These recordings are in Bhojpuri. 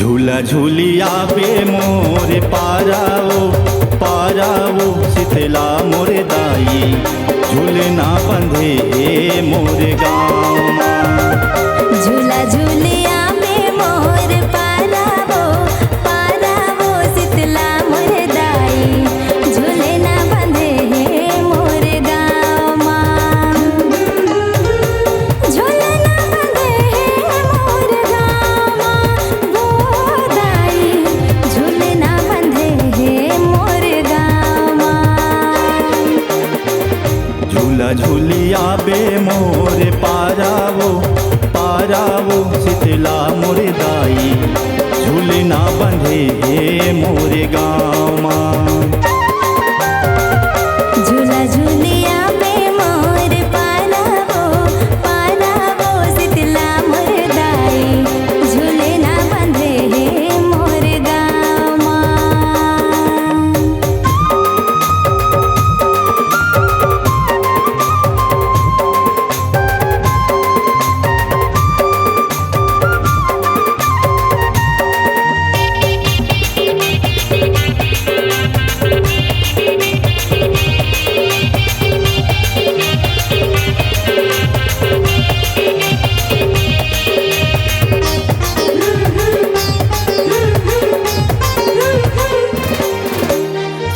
झूला झूली आवे मोरे पाराओ शीतला मोरे दाई झूलना बंधे मोरे गाँव। झूला झूली आवे मोर पाराओ शीतला मोरे दाई झूलना बंधे मोर गाँव। झूलना बंधे मोर गाँव वो दाई झूलना बंधे मोर गाँव। झूला झूली आवे मोरे पाराओ शीतला मोरे दाई झूलना बंधे मोरे गाँव। झूला झूली आवे मोर पाराओ शीतला मोर दाई झूलना बंधे मोर गाँव।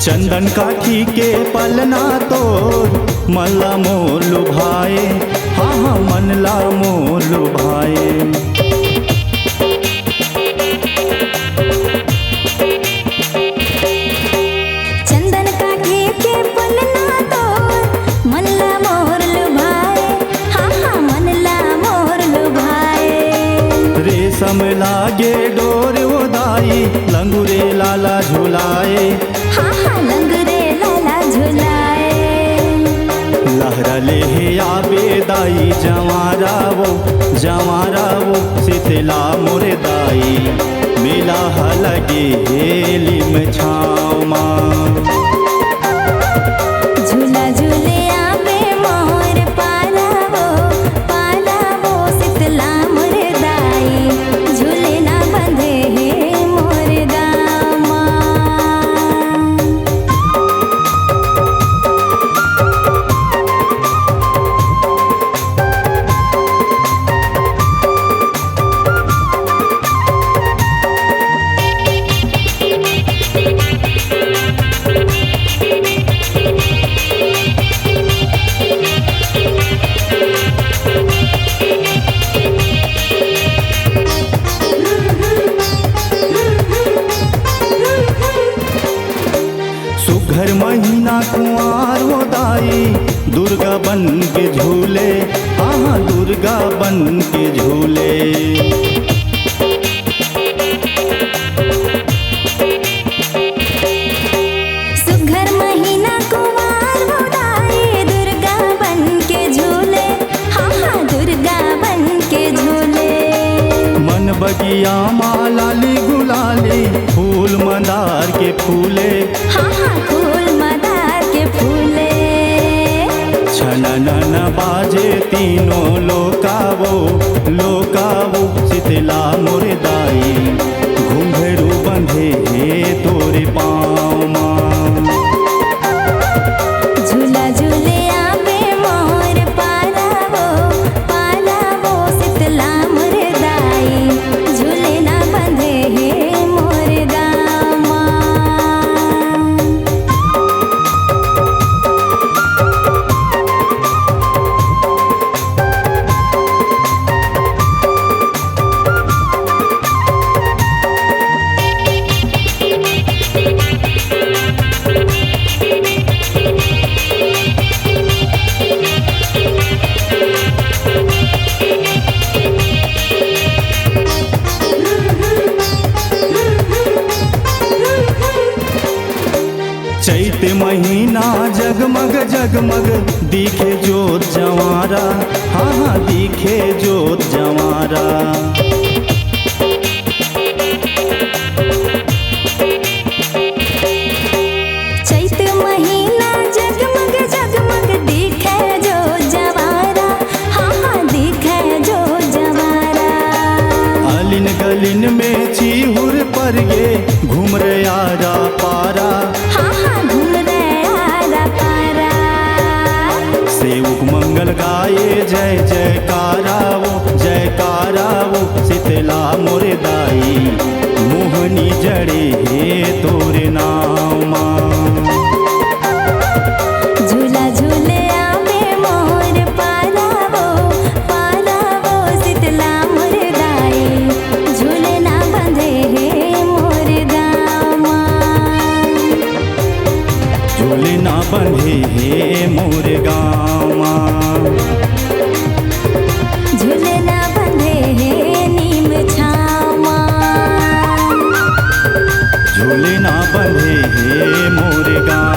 चंदन काठी के पलना तोर मल्ला मोर लुभाए, हाँ मनला मोर लुभाए। चंदन काठी के पलना तोर मल्ला मोर लुभाए, हाँ मनला मोर लुभाए। रेशम लागे डोर उदाई लंगुरे लाला झुलाए, हाँ लंगरे लाला झुलाए। लहरा ले आवे दाई जवारावो शीतला मोरे दाई मेला लगे हेली में छाँव माँ। झूला झूले आवे मोर पाराओ शीतला मोर दाई झूलना बंधे मोर गाँव। सुघर महीना कुंवार हो दाई दुर्गा बन के झूले, हाँ दुर्गा बन के झूले। सुघर महीना कुंवार हो दाई दुर्गा बन के झूले, हाँ दुर्गा बन के झूले। मन बगिया मालाली गुलाली फूल मंदार के फूले, हाँ फूल मदार के फूले। छनन बाजे तीनों लोकावो शीतला मोरे दाई घुंघरू बंधे तोरे पाँव माँ। झूला झूले आवे मोर पाराओ शीतला मोर दाई झूलना बंधे मोर गाँव। चैत महीना जगमग दिखे जोत जवारा, हाँ दिखे जोत जवारा। चैत महीना जगमग दिखे जो जवारा, हाँ दिखे जो जवारा। अलिन गलिन में चीहुर पर गे घूम रे आरा पारा। हाँ हाँ घूम रे आरा पारा। सेवक मंगल गाए जय जयकारा वो शीतला मोरे दाई मोहनी जड़े हे तोरे नामा। झूला झूले आवे मोर पारा वो शीतला मोर दाई झूले ना बंधे हे मोर गामा। झूले ना बंधे हे मोर गामा। झूले ना बंधे हे नीम छामा। झूले ना बंधे हे मोर गामा।